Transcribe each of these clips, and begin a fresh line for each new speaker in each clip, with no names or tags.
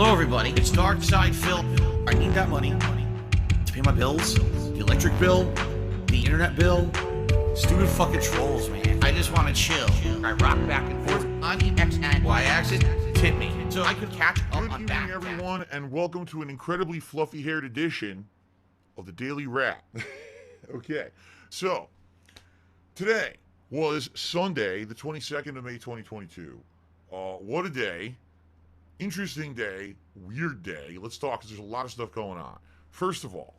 Hello, everybody. It's Dark Side Phil. I need that money to pay my bills, the electric bill, the internet bill. Stupid fucking trolls, man. I just want to chill. I rock back and forth on the X and Y axis. Tip me so I could catch up on back.
Good evening, everyone, and welcome to an incredibly fluffy-haired edition of the Daily Rat. Okay, so today was Sunday, the 22nd of May, 2022. What a day. Interesting day, weird day. Let's talk, because there's a lot of stuff going on. First of all,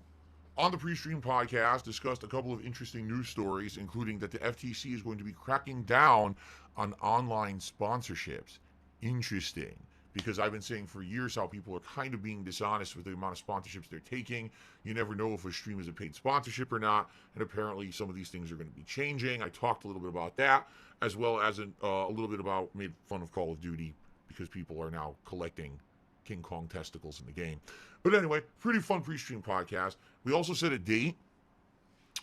on the pre-stream podcast, discussed a couple of interesting news stories, including that the FTC is going to be cracking down on online sponsorships. Interesting, because I've been saying for years how people are kind of being dishonest with the amount of sponsorships they're taking. You never know if a stream is a paid sponsorship or not, and apparently some of these things are going to be changing. I talked a little bit about that, as well as a little bit about, made fun of Call of Duty, because people are now collecting King Kong testicles in the game. But anyway, pretty fun pre-stream podcast. We also set a date,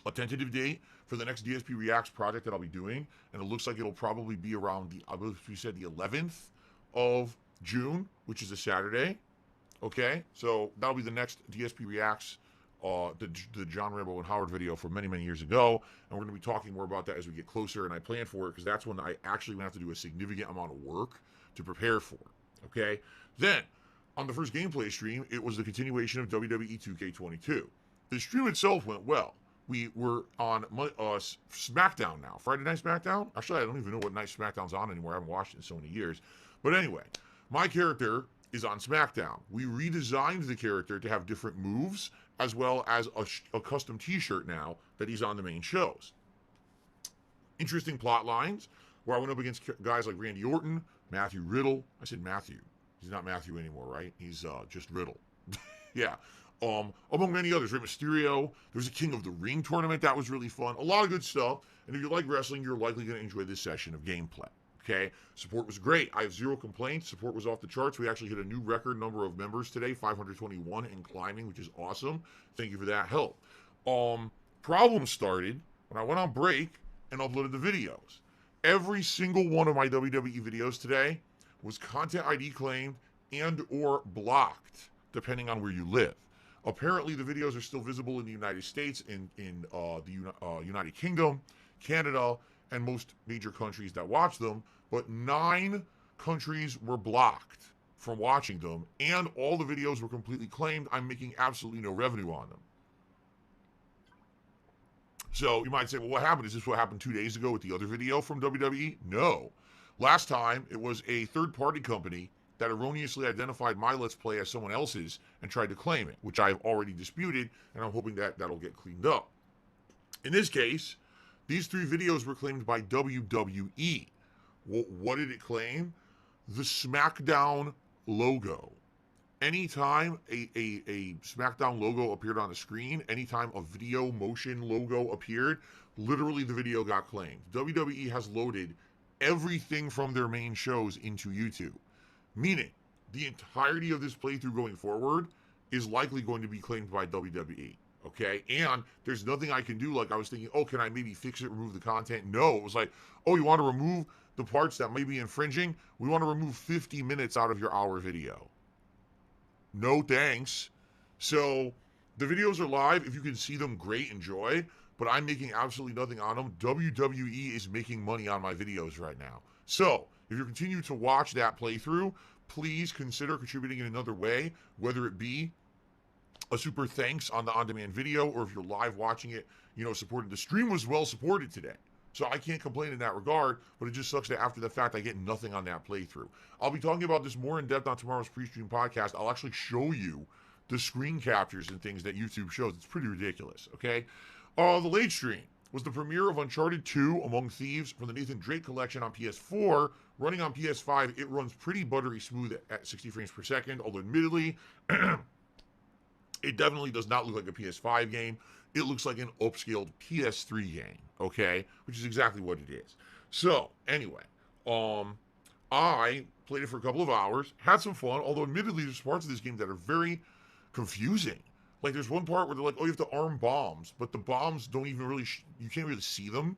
a tentative date, for the next DSP Reacts project that I'll be doing, and it looks like it'll probably be around the, I believe we said the 11th of June, which is a Saturday. Okay, so that'll be the next DSP Reacts, the John Rambo and Howard video from many, many years ago, and we're going to be talking more about that as we get closer, and I plan for it because that's when I actually going to have to do a significant amount of work to prepare for. Okay, then on the first gameplay stream, it was the continuation of WWE 2K22. The stream itself went well. We were on SmackDown now, Friday Night SmackDown. Actually, I don't even know what night SmackDown's on anymore. I haven't watched it in so many years. But anyway, my character is on SmackDown. We redesigned the character to have different moves, as well as a custom t-shirt now that he's on the main shows. Interesting plot lines, where I went up against guys like Randy Orton, Matthew Riddle. I said Matthew. He's not Matthew anymore, right? He's just Riddle. Yeah. Among many others, Rey Mysterio. There's a King of the Ring tournament that was really fun. A lot of good stuff. And if you like wrestling, you're likely going to enjoy this session of gameplay. Okay? Support was great. I have zero complaints. Support was off the charts. We actually hit a new record number of members today, 521 and climbing, which is awesome. Thank you for that help. Problems started when I went on break and uploaded the videos. Every single one of my WWE videos today was content ID claimed and or blocked, depending on where you live. Apparently, the videos are still visible in the United States, in the United Kingdom, Canada, and most major countries that watch them, but 9 countries were blocked from watching them, and all the videos were completely claimed. I'm making absolutely no revenue on them. So you might say, well, what happened? Is this what happened 2 days ago with the other video from WWE? No. Last time, it was a third-party company that erroneously identified my Let's Play as someone else's and tried to claim it, which I've already disputed, and I'm hoping that that'll get cleaned up. In this case, these 3 videos were claimed by WWE. What did it claim? The SmackDown logo. Anytime a SmackDown logo appeared on the screen, anytime a video motion logo appeared, literally the video got claimed. WWE has loaded everything from their main shows into YouTube, meaning the entirety of this playthrough going forward is likely going to be claimed by WWE. Okay, and there's nothing I can do. Like I was thinking, oh, can I maybe fix it, remove the content? No, it was like, oh, you want to remove the parts that may be infringing? We want to remove 50 minutes out of your hour video. No thanks. So the videos are live. If you can see them, great, enjoy. But I'm making absolutely nothing on them. WWE is making money on my videos right now. So if you continue to watch that playthrough, please consider contributing in another way, whether it be a super thanks on the on-demand video, or if you're live watching it, supported. The stream was well supported today, so I can't complain in that regard, but it just sucks that after the fact I get nothing on that playthrough. I'll be talking about this more in depth on tomorrow's pre-stream podcast. I'll actually show you the screen captures and things that YouTube shows. It's pretty ridiculous, okay? The late stream was the premiere of Uncharted 2 Among Thieves from the Nathan Drake collection on PS4. Running on PS5, it runs pretty buttery smooth at 60 frames per second, although admittedly, it definitely does not look like a PS5 game. It looks like an upscaled PS3 game, okay? Which is exactly what it is. So, anyway, I played it for a couple of hours, had some fun, although admittedly there's parts of this game that are very confusing. Like there's one part where they're like, oh, you have to arm bombs, but the bombs don't even really, you can't really see them.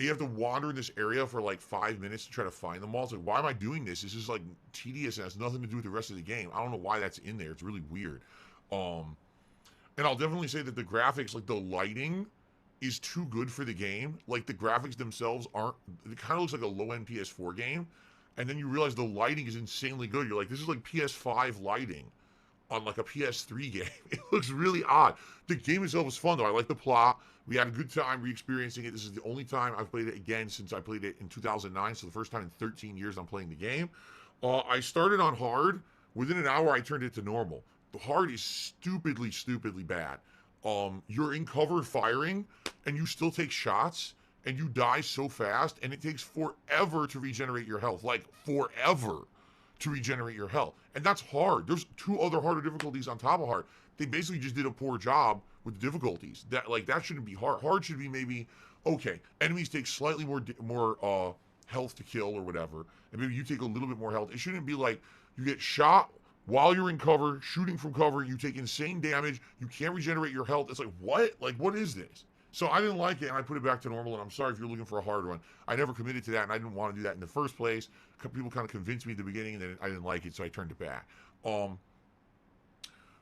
and you have to wander in this area for like 5 minutes to try to find them all. It's like, why am I doing this? This is like tedious and has nothing to do with the rest of the game. I don't know why that's in there. It's really weird. And I'll definitely say that the graphics, like the lighting, is too good for the game. Like the graphics themselves aren't. It kind of looks like a low-end PS4 game, and then you realize the lighting is insanely good. You're like, this is like PS5 lighting on like a PS3 game. It looks really odd. The game itself was fun though. I like the plot. We had a good time re-experiencing it. This is the only time I've played it again since I played it in 2009. So the first time in 13 years I'm playing the game. I started on hard. Within an hour, I turned it to normal. The hard is stupidly bad. You're in cover firing, and you still take shots, and you die so fast, and it takes forever to regenerate your health. Like, forever to regenerate your health. And that's hard. There's 2 other harder difficulties on top of hard. They basically just did a poor job with the difficulties. That shouldn't be hard. Hard should be maybe, okay, enemies take slightly more health to kill or whatever, and maybe you take a little bit more health. It shouldn't be like you get shot while you're in cover, shooting from cover, you take insane damage, you can't regenerate your health. It's like, what? Like, what is this? So I didn't like it, and I put it back to normal, and I'm sorry if you're looking for a hard one. I never committed to that, and I didn't want to do that in the first place. People kind of convinced me at the beginning, and then I didn't like it, so I turned it back.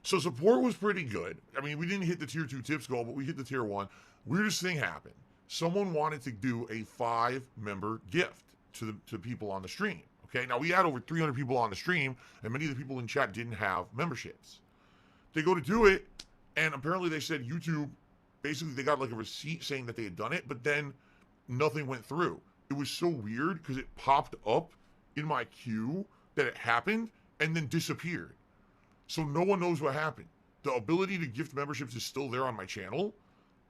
So support was pretty good. I mean, we didn't hit the tier 2 tips goal, but we hit the tier 1. Weirdest thing happened. Someone wanted to do a 5-member gift to people on the stream. Okay, now we had over 300 people on the stream, and many of the people in chat didn't have memberships. They go to do it, and apparently they said YouTube, basically they got like a receipt saying that they had done it, but then nothing went through. It was so weird because it popped up in my queue that it happened and then disappeared. So no one knows what happened. The ability to gift memberships is still there on my channel,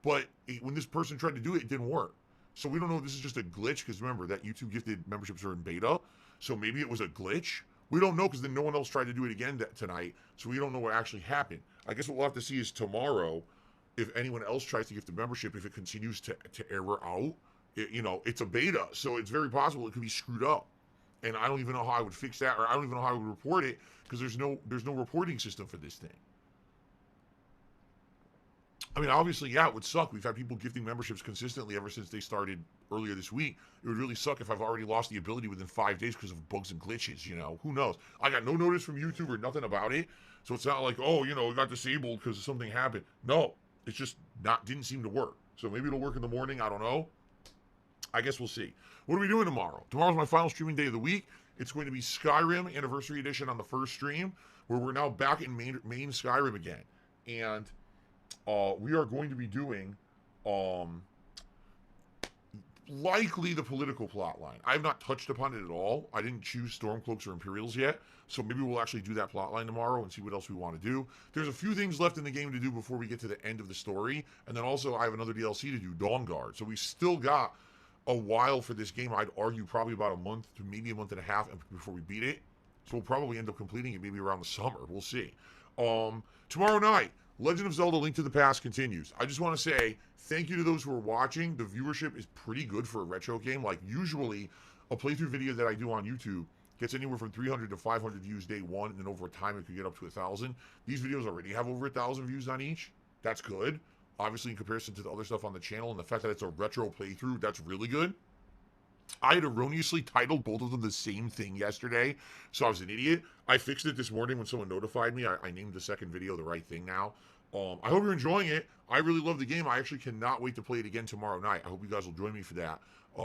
but when this person tried to do it, it didn't work. So we don't know if this is just a glitch, because remember that YouTube gifted memberships are in beta. So maybe it was a glitch. We don't know, because then no one else tried to do it again tonight. So we don't know what actually happened. I guess what we'll have to see is tomorrow, if anyone else tries to gift a membership, if it continues to error out. It's a beta, so it's very possible it could be screwed up. And I don't even know how I would fix that, or I don't even know how I would report it, because there's no reporting system for this thing. I mean, obviously, yeah, it would suck. We've had people gifting memberships consistently ever since they started earlier this week. It would really suck if I've already lost the ability within 5 days because of bugs and glitches, Who knows? I got no notice from YouTube or nothing about it. So it's not like, oh, it got disabled because something happened. No, it's just didn't seem to work. So maybe it'll work in the morning. I don't know. I guess we'll see. What are we doing tomorrow? Tomorrow's my final streaming day of the week. It's going to be Skyrim Anniversary Edition on the first stream, where we're now back in main Skyrim again. And we are going to be doing likely the political plot line. I have not touched upon it at all. I didn't choose Stormcloaks or Imperials yet, so maybe we'll actually do that plot line tomorrow and see what else we want to do. There's a few things left in the game to do before we get to the end of the story, and then also I have another DLC to do, Dawn Guard. So we still got a while for this game. I'd argue probably about a month to maybe a month and a half before we beat it. So we'll probably end up completing it maybe around the summer. We'll see. Tomorrow night, Legend of Zelda: Link to the Past continues. I just want to say thank you to those who are watching. The viewership is pretty good for a retro game. Like, usually, a playthrough video that I do on YouTube gets anywhere from 300 to 500 views day one, and then over time it could get up to 1,000. These videos already have over 1,000 views on each. That's good. Obviously, in comparison to the other stuff on the channel, and the fact that it's a retro playthrough, that's really good. I had erroneously titled both of them the same thing yesterday, so I was an idiot. I fixed it this morning when someone notified me. I named the second video The Right Thing now. I hope you're enjoying it. I really love the game. I actually cannot wait to play it again tomorrow night. I hope you guys will join me for that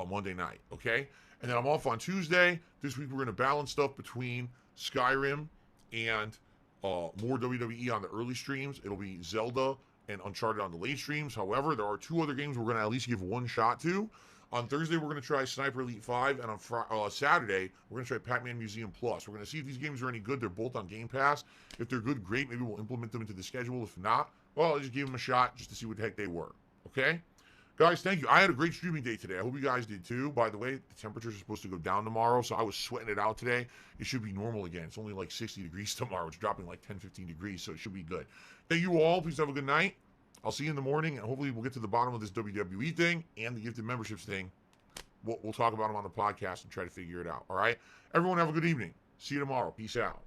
Monday night, okay? And then I'm off on Tuesday. This week we're going to balance stuff between Skyrim and more WWE on the early streams. It'll be Zelda and Uncharted on the late streams. However, there are 2 other games we're going to at least give one shot to. On Thursday, we're going to try Sniper Elite 5, and on Saturday, we're going to try Pac-Man Museum Plus. We're going to see if these games are any good. They're both on Game Pass. If they're good, great. Maybe we'll implement them into the schedule. If not, well, I'll just give them a shot just to see what the heck they were. Okay? Guys, thank you. I had a great streaming day today. I hope you guys did too. By the way, the temperatures are supposed to go down tomorrow, so I was sweating it out today. It should be normal again. It's only like 60 degrees tomorrow. It's dropping like 10, 15 degrees, so it should be good. Thank you all. Please have a good night. I'll see you in the morning, and hopefully we'll get to the bottom of this WWE thing and the gifted memberships thing. We'll talk about them on the podcast and try to figure it out. All right? Everyone have a good evening. See you tomorrow. Peace out.